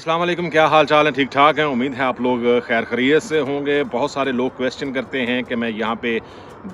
अस्सलाम वालेकुम, क्या हाल चाल है? ठीक ठाक हैं। उम्मीद है आप लोग खैर खैरियत से होंगे। बहुत सारे लोग क्वेश्चन करते हैं कि मैं यहाँ पे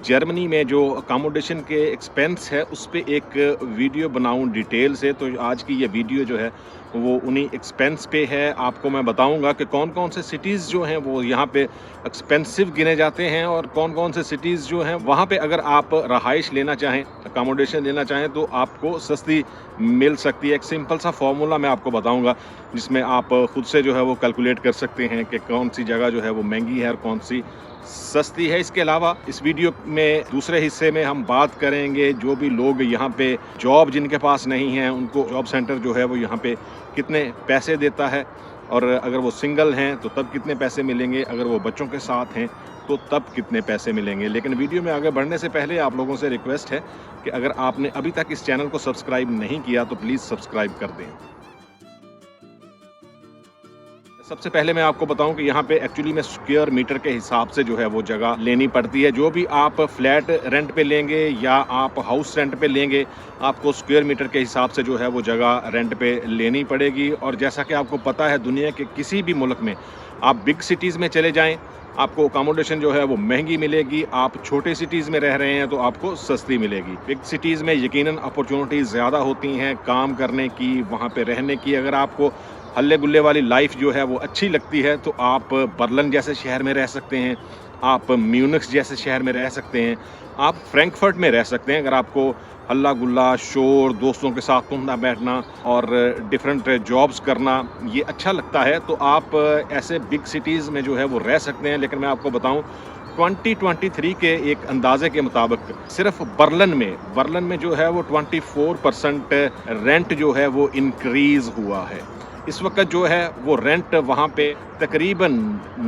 जर्मनी में जो अकोमोडेशन के एक्सपेंस है उस पे एक वीडियो बनाऊँ डिटेल से। तो आज की ये वीडियो जो है वो उन्हीं एक्सपेंस पे है। आपको मैं बताऊँगा कि कौन-कौन से सिटीज़ जो हैं वो यहाँ पे एक्सपेंसिव गिने जाते हैं और कौन-कौन से सिटीज़ जो हैं वहाँ पे अगर आप रहाइश लेना चाहें, अकोमोडेशन लेना चाहें तो आपको सस्ती मिल सकती है। एक सिंपल सा फ़ॉर्मूला मैं आपको बताऊँगा जिसमें आप खुद से जो है वो कैलकुलेट कर सकते हैं कि कौन सी जगह जो है वो महंगी है और कौन सी सस्ती है। इसके अलावा इस वीडियो में दूसरे हिस्से में हम बात करेंगे जो भी लोग यहाँ पे जॉब जिनके पास नहीं है उनको जॉब सेंटर जो है वो यहाँ पे कितने पैसे देता है, और अगर वो सिंगल हैं तो तब कितने पैसे मिलेंगे, अगर वो बच्चों के साथ हैं तो तब कितने पैसे मिलेंगे। लेकिन वीडियो में आगे बढ़ने से पहले आप लोगों से रिक्वेस्ट है कि अगर आपने अभी तक इस चैनल को सब्सक्राइब नहीं किया तो प्लीज़ सब्सक्राइब कर दें। सबसे पहले मैं आपको बताऊं कि यहाँ पे एक्चुअली में स्क्वायर मीटर के हिसाब से जो है वो जगह लेनी पड़ती है। जो भी आप फ्लैट रेंट पे लेंगे या आप हाउस रेंट पे लेंगे, आपको स्क्वायर मीटर के हिसाब से जो है वो जगह रेंट पे लेनी पड़ेगी। और जैसा कि आपको पता है, दुनिया के किसी भी मुल्क में आप बिग सिटीज़ में चले जाएँ, आपको अकोमोडेशन जो है वो महंगी मिलेगी। आप छोटे सिटीज़ में रह रहे हैं तो आपको सस्ती मिलेगी। बिग सिटीज़ में यकीनन अपॉर्चुनिटीज़ ज़्यादा होती हैं काम करने की, वहाँ पे रहने की। अगर आपको हल्ले गुल्ले वाली लाइफ जो है वो अच्छी लगती है तो आप बर्लिन जैसे शहर में रह सकते हैं, आप म्यूनिख जैसे शहर में रह सकते हैं, आप फ्रैंकफर्ट में रह सकते हैं। अगर आपको हल्ला गुल्ला, शोर, दोस्तों के साथ उठना बैठना और डिफरेंट जॉब्स करना ये अच्छा लगता है तो आप ऐसे बिग सिटीज़ में जो है वो रह सकते हैं। लेकिन मैं आपको बताऊं, 2023 के एक अंदाजे के मुताबिक सिर्फ बर्लिन में जो है वो 24% रेंट जो है वो इंक्रीज़ हुआ है। इस वक्त जो है वो रेंट वहाँ पे तकरीबन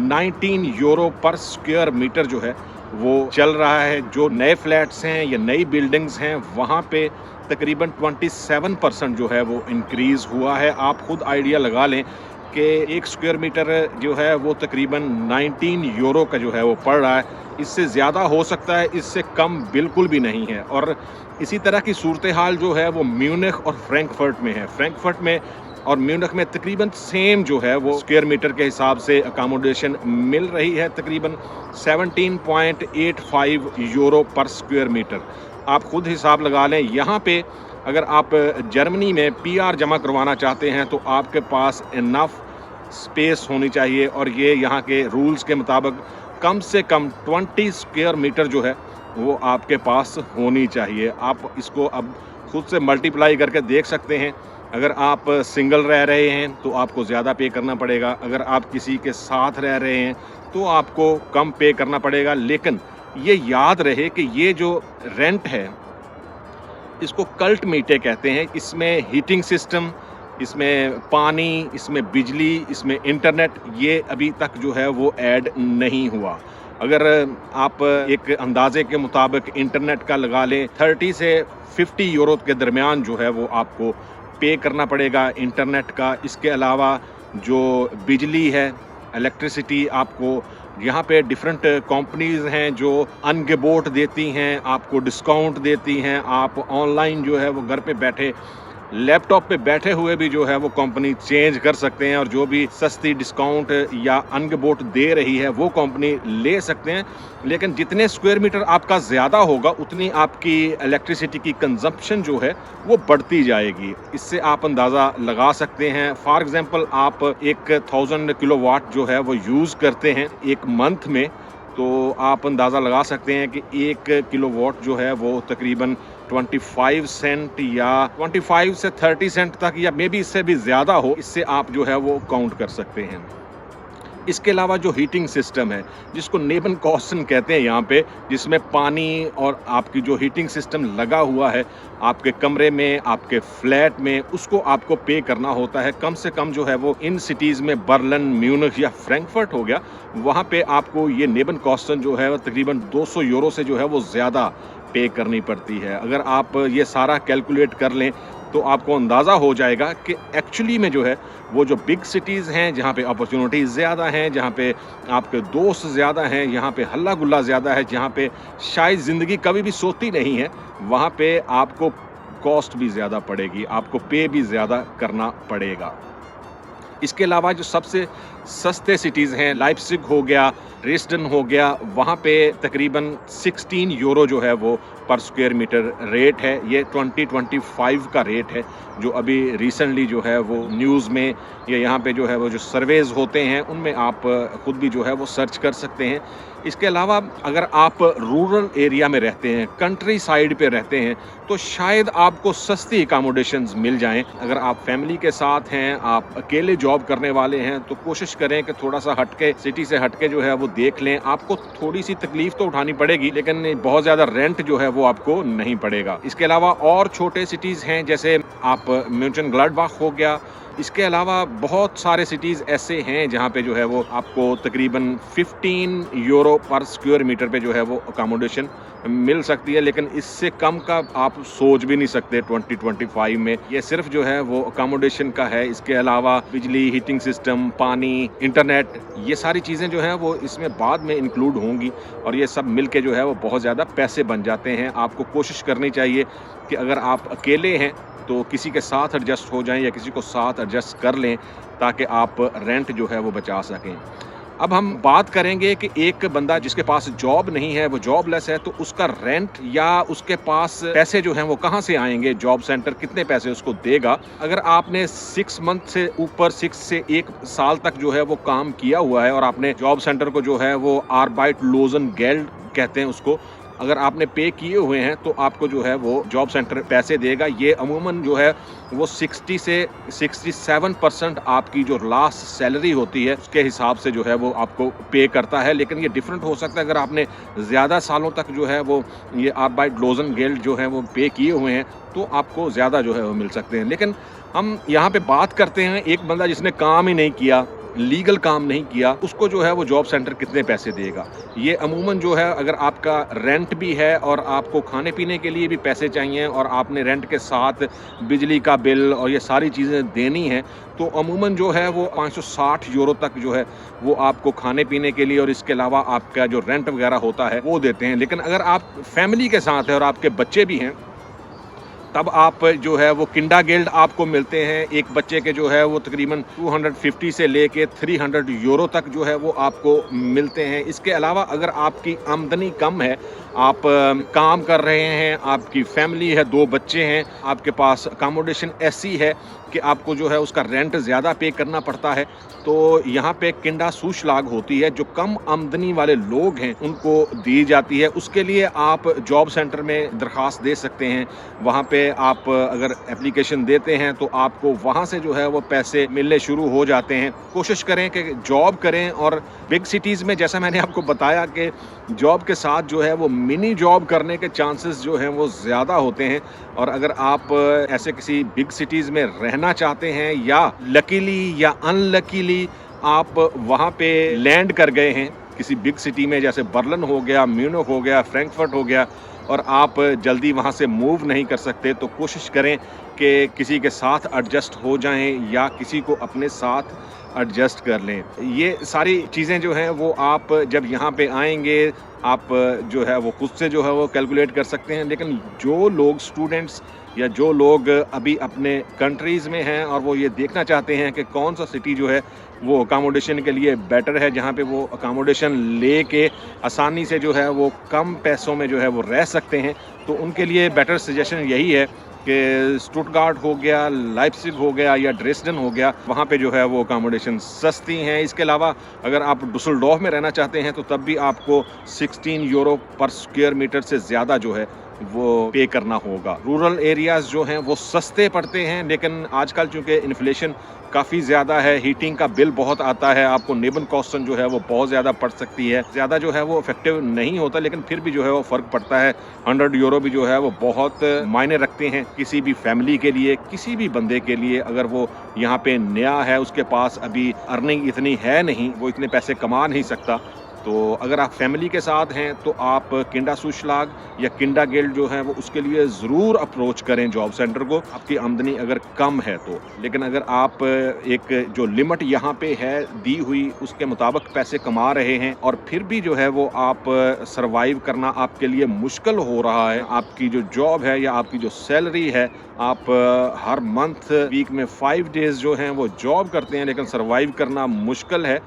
19 यूरो पर स्क्वायर मीटर जो है वो चल रहा है। जो नए फ्लैट्स हैं या नई बिल्डिंग्स हैं वहाँ पे तकरीबन 27% जो है वो इंक्रीज़ हुआ है। आप खुद आइडिया लगा लें कि एक स्क्वायर मीटर जो है वो तकरीबन 19 यूरो का जो है वो पड़ रहा है। इससे ज़्यादा हो सकता है, इससे कम बिल्कुल भी नहीं है। और इसी तरह की सूरत हाल जो है वो म्यूनिख और फ्रैंकफर्ट में है। फ्रैंकफर्ट में और म्यूनिख में तकरीबन सेम जो है वो स्क्वायर मीटर के हिसाब से अकोमोडेशन मिल रही है, तकरीबन 17.85 यूरो पर स्क्वायर मीटर। आप खुद हिसाब लगा लें। यहाँ पे अगर आप जर्मनी में पीआर जमा करवाना चाहते हैं तो आपके पास इनफ स्पेस होनी चाहिए, और ये यहाँ के रूल्स के मुताबिक कम से कम 20 स्क्वायर मीटर जो है वो आपके पास होनी चाहिए। आप इसको अब खुद से मल्टीप्लाई करके देख सकते हैं। अगर आप सिंगल रह रहे हैं तो आपको ज़्यादा पे करना पड़ेगा, अगर आप किसी के साथ रह रहे हैं तो आपको कम पे करना पड़ेगा। लेकिन ये याद रहे कि ये जो रेंट है इसको कल्ट मीटे कहते हैं। इसमें हीटिंग सिस्टम, इसमें पानी, इसमें बिजली, इसमें इंटरनेट ये अभी तक जो है वो ऐड नहीं हुआ। अगर आप एक अंदाजे के मुताबिक इंटरनेट का लगा लें, 30 से 50 यूरो के दरमियान जो है वो आपको पे करना पड़ेगा इंटरनेट का। इसके अलावा जो बिजली है, इलेक्ट्रिसिटी, आपको यहाँ पे डिफरेंट कंपनीज हैं जो अनगेबोट देती हैं, आपको डिस्काउंट देती हैं। आप ऑनलाइन जो है वो घर पे बैठे लैपटॉप पे बैठे हुए भी जो है वो कंपनी चेंज कर सकते हैं, और जो भी सस्ती डिस्काउंट या अनगेबोट दे रही है वो कंपनी ले सकते हैं। लेकिन जितने स्क्वायर मीटर आपका ज़्यादा होगा उतनी आपकी इलेक्ट्रिसिटी की कंजप्शन जो है वो बढ़ती जाएगी। इससे आप अंदाज़ा लगा सकते हैं। फॉर एग्जांपल, आप 1000 किलोवाट जो है वो यूज़ करते हैं एक मंथ में, तो आप अंदाज़ा लगा सकते हैं कि 1 किलोवाट जो है वो तकरीबन 25 सेंट या 25 से 30 सेंट तक, या मे बी इससे भी ज़्यादा हो, इससे आप जो है वो काउंट कर सकते हैं। इसके अलावा जो हीटिंग सिस्टम है जिसको नेबनकॉस्टन कहते हैं यहाँ पे, जिसमें पानी और आपकी जो हीटिंग सिस्टम लगा हुआ है आपके कमरे में, आपके फ्लैट में, उसको आपको पे करना होता है। कम से कम जो है वो इन सिटीज़ में बर्लिन, म्यूनिख या फ्रैंकफर्ट हो गया, वहाँ पे आपको ये नेबनकॉस्टन जो है वो तकरीबन 200 यूरो से जो है वो ज़्यादा पे करनी पड़ती है। अगर आप ये सारा कैलकुलेट कर लें तो आपको अंदाज़ा हो जाएगा कि एक्चुअली में जो है वो जो बिग सिटीज़ हैं जहाँ पे अपॉर्चुनिटीज़ ज़्यादा हैं, जहाँ पे आपके दोस्त ज़्यादा हैं, यहाँ पे हल्ला गुल्ला ज़्यादा है, जहाँ पे शायद ज़िंदगी कभी भी सोती नहीं है, वहाँ पे आपको कॉस्ट भी ज़्यादा पड़ेगी, आपको पे भी ज़्यादा करना पड़ेगा। इसके अलावा जो सबसे सस्ते सिटीज़ हैं, लाइप्जिग हो गया, ड्रेसडन हो गया, वहाँ पे तकरीबन 16 यूरो जो है वो पर स्क्वायर मीटर रेट है। ये 2025 का रेट है, जो अभी रिसेंटली जो है वो न्यूज़ में या यहाँ पे जो है वो जो सर्वेज़ होते हैं उनमें आप खुद भी जो है वो सर्च कर सकते हैं। इसके अलावा अगर आप रूरल एरिया में रहते हैं, कंट्री साइड पे रहते हैं, तो शायद आपको सस्ती अकोमोडेशंस मिल जाएं। अगर आप फैमिली के साथ हैं, आप अकेले जॉब करने वाले हैं, तो कोशिश करें कि थोड़ा सा हटके, सिटी से हटके जो है वो देख लें। आपको थोड़ी सी तकलीफ तो उठानी पड़ेगी, लेकिन बहुत ज़्यादा रेंट जो है वो आपको नहीं पड़ेगा। इसके अलावा और छोटे सिटीज़ हैं, जैसे आप म्यूचन-ग्लाडबाख हो गया। इसके अलावा बहुत सारे सिटीज़ ऐसे हैं जहाँ पे जो है वो आपको तकरीबन 15 यूरो पर स्क्वायर मीटर पे जो है वो अकोमोडेशन मिल सकती है, लेकिन इससे कम का आप सोच भी नहीं सकते 2025 में। ये सिर्फ जो है वो अकोमोडेशन का है। इसके अलावा बिजली, हीटिंग सिस्टम, पानी, इंटरनेट, ये सारी चीज़ें जो हैं वो इसमें बाद में इंक्लूड होंगी और ये सब मिल के जो है वो बहुत ज़्यादा पैसे बन जाते हैं। आपको कोशिश करनी चाहिए कि अगर आप अकेले हैं तो किसी के साथ एडजस्ट हो जाएं या किसी को साथ एडजस्ट कर लें, ताकि आप रेंट जो है वो बचा सकें। अब हम बात करेंगे कि एक बंदा जिसके पास जॉब नहीं है, वो जॉबलेस है, तो उसका रेंट या उसके पास पैसे जो हैं वो कहाँ से आएंगे, जॉब सेंटर कितने पैसे उसको देगा। अगर आपने 6 मंथ से ऊपर, 6 से 1 साल तक जो है वो काम किया हुआ है और आपने जॉब सेंटर को जो है वो आर्बाइटलोजेनगेल्ड कहते हैं उसको, अगर आपने पे किए हुए हैं तो आपको जो है वो जॉब सेंटर पैसे देगा। ये अमूमन जो है वो 60 से 67% आपकी जो लास्ट सैलरी होती है उसके हिसाब से जो है वो आपको पे करता है। लेकिन ये डिफरेंट हो सकता है, अगर आपने ज़्यादा सालों तक जो है वो ये आर्बाइटलोजेनगेल्ड जो है वो पे किए हुए हैं तो आपको ज़्यादा जो है वो मिल सकते हैं। लेकिन हम यहाँ पे बात करते हैं एक बंदा जिसने काम ही नहीं किया, लीगल काम नहीं किया, उसको जो है वो जॉब सेंटर कितने पैसे देगा। ये अमूमन जो है, अगर आपका रेंट भी है और आपको खाने पीने के लिए भी पैसे चाहिए और आपने रेंट के साथ बिजली का बिल और ये सारी चीज़ें देनी हैं, तो अमूमन जो है वो 560 यूरो तक जो है वो आपको खाने पीने के लिए और इसके अलावा आपका जो रेंट वगैरह होता है वो देते हैं। लेकिन अगर आप फैमिली के साथ हैं और आपके बच्चे भी हैं, तब आप जो है वो किंडरगार्टन आपको मिलते हैं। एक बच्चे के जो है वो तकरीबन 250 से लेके 300 यूरो तक जो है वो आपको मिलते हैं। इसके अलावा अगर आपकी आमदनी कम है, आप काम कर रहे हैं, आपकी फैमिली है, 2 बच्चे हैं, आपके पास अकोमोडेशन ऐसी है कि आपको जो है उसका रेंट ज़्यादा पे करना पड़ता है, तो यहाँ पे किंडा सूशलाग होती है जो कम आमदनी वाले लोग हैं उनको दी जाती है। उसके लिए आप जॉब सेंटर में दरख्वास्त दे सकते हैं। वहाँ पे आप अगर एप्लीकेशन देते हैं तो आपको वहाँ से जो है वो पैसे मिलने शुरू हो जाते हैं। कोशिश करें कि जॉब करें, और बिग सिटीज़ में जैसा मैंने आपको बताया कि जॉब के साथ जो है वो मिनी जॉब करने के चांसेस जो हैं वो ज़्यादा होते हैं। और अगर आप ऐसे किसी बिग सिटीज़ में रहना चाहते हैं या लकीली या अनलकीली आप वहाँ पे लैंड कर गए हैं किसी बिग सिटी में, जैसे बर्लिन हो गया, म्यूनिख हो गया, फ्रैंकफर्ट हो गया, और आप जल्दी वहाँ से मूव नहीं कर सकते, तो कोशिश करें कि किसी के साथ एडजस्ट हो जाएं या किसी को अपने साथ एडजस्ट कर लें। ये सारी चीज़ें जो हैं वो आप जब यहाँ पे आएंगे आप जो है वो खुद से जो है वो कैलकुलेट कर सकते हैं। लेकिन जो लोग स्टूडेंट्स या जो लोग अभी अपने कंट्रीज़ में हैं और वो ये देखना चाहते हैं कि कौन सा सिटी जो है वो अकोमोडेशन के लिए बेटर है, जहाँ पे वो अकोमोडेशन ले के आसानी से जो है वो कम पैसों में जो है वो रह सकते हैं, तो उनके लिए बेटर सजेशन यही है कि स्टुटगार्ट हो गया, लाइप्जिग हो गया या ड्रेसडन हो गया, वहाँ पे जो है वो अकोमोडेशन सस्ती हैं। इसके अलावा अगर आप डुसलडोर्फ में रहना चाहते हैं तो तब भी आपको 16 यूरो पर स्क्वायर मीटर से ज़्यादा जो है वो पे करना होगा। रूरल एरियाज़ जो हैं वो सस्ते पड़ते हैं, लेकिन आजकल चूँकि इन्फ्लेशन काफ़ी ज़्यादा है, हीटिंग का बिल बहुत आता है, आपको नेबन कॉस्टन जो है वो बहुत ज़्यादा पड़ सकती है। ज़्यादा जो है वो इफेक्टिव नहीं होता, लेकिन फिर भी जो है वो फ़र्क पड़ता है। 100 यूरो भी जो है वो बहुत मायने रखते हैं किसी भी फैमिली के लिए, किसी भी बंदे के लिए। अगर वो यहाँ पे नया है, उसके पास अभी अर्निंग इतनी है नहीं, वो इतने पैसे कमा नहीं सकता, तो अगर आप फैमिली के साथ हैं तो आप किंडासुशलाग या किंडा गिल्ड जो है वो उसके लिए ज़रूर अप्रोच करें जॉब सेंटर को, आपकी आमदनी अगर कम है तो। लेकिन अगर आप एक जो लिमिट यहाँ पे है दी हुई उसके मुताबिक पैसे कमा रहे हैं और फिर भी जो है वो आप सर्वाइव करना आपके लिए मुश्किल हो रहा है, आपकी जो जॉब है या आपकी जो सैलरी है, आप हर मंथ वीक में 5 डेज़ जो हैं वो जॉब करते हैं लेकिन सर्वाइव करना मुश्किल है,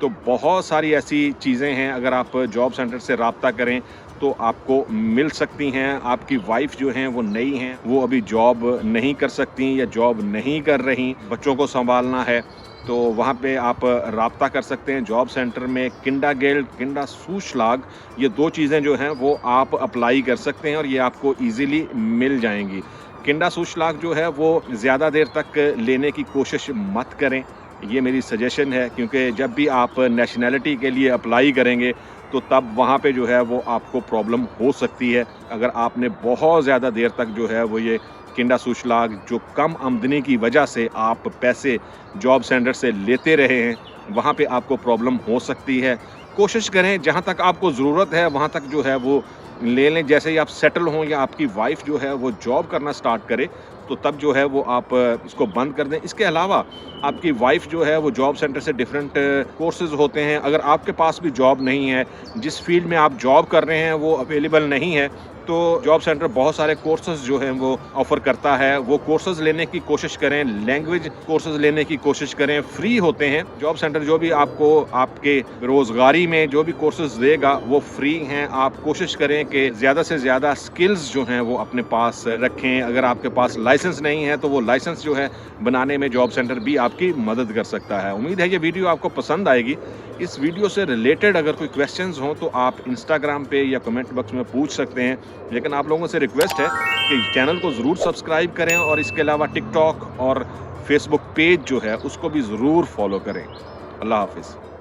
तो बहुत सारी ऐसी चीज़ें हैं, अगर आप जॉब सेंटर से राब्ता करें तो आपको मिल सकती हैं। आपकी वाइफ जो हैं वो नई हैं, वो अभी जॉब नहीं कर सकती या जॉब नहीं कर रही, बच्चों को संभालना है, तो वहाँ पे आप राब्ता कर सकते हैं जॉब सेंटर में। किंडा गिल्ड, किंडासुशलाग, ये 2 चीज़ें जो हैं वो आप अप्लाई कर सकते हैं और ये आपको ईज़िली मिल जाएँगी। किंडासुशलाग जो है वो ज़्यादा देर तक लेने की कोशिश मत करें, ये मेरी सजेशन है, क्योंकि जब भी आप नेशनैलिटी के लिए अप्लाई करेंगे तो तब वहाँ पे जो है वो आपको प्रॉब्लम हो सकती है। अगर आपने बहुत ज़्यादा देर तक जो है वो ये किंडासुशलाग, जो कम आमदनी की वजह से आप पैसे जॉब सेंटर से लेते रहे हैं, वहाँ पे आपको प्रॉब्लम हो सकती है। कोशिश करें जहाँ तक आपको ज़रूरत है वहाँ तक जो है वो ले लें। जैसे ही आप सेटल हों या आपकी वाइफ जो है वो जॉब करना स्टार्ट करे तो तब जो है वो आप इसको बंद कर दें। इसके अलावा आपकी वाइफ जो है वो जॉब सेंटर से डिफरेंट कोर्सेज़ होते हैं। अगर आपके पास भी जॉब नहीं है, जिस फील्ड में आप जॉब कर रहे हैं वो अवेलेबल नहीं है, तो जॉब सेंटर बहुत सारे कोर्सेज़ जो हैं वो ऑफ़र करता है। वो कोर्सेज़ लेने की कोशिश करें, लैंग्वेज कोर्सेज़ लेने की कोशिश करें, फ्री होते हैं। जॉब सेंटर जो भी आपको आपके रोज़गारी में जो भी कोर्सेज़ देगा वो फ्री हैं। आप कोशिश करें कि ज़्यादा से ज़्यादा स्किल्स जो हैं वो अपने पास रखें। अगर आपके पास लाइसेंस नहीं है तो वो लाइसेंस जो है बनाने में जॉब सेंटर भी आपकी मदद कर सकता है। उम्मीद है ये वीडियो आपको पसंद आएगी। इस वीडियो से रिलेटेड अगर कोई क्वेश्चंस हों तो आप इंस्टाग्राम पे या कमेंट बॉक्स में पूछ सकते हैं। लेकिन आप लोगों से रिक्वेस्ट है कि चैनल को ज़रूर सब्सक्राइब करें और इसके अलावा टिकटॉक और फेसबुक पेज जो है उसको भी ज़रूर फॉलो करें। अल्लाह हाफ़िज़।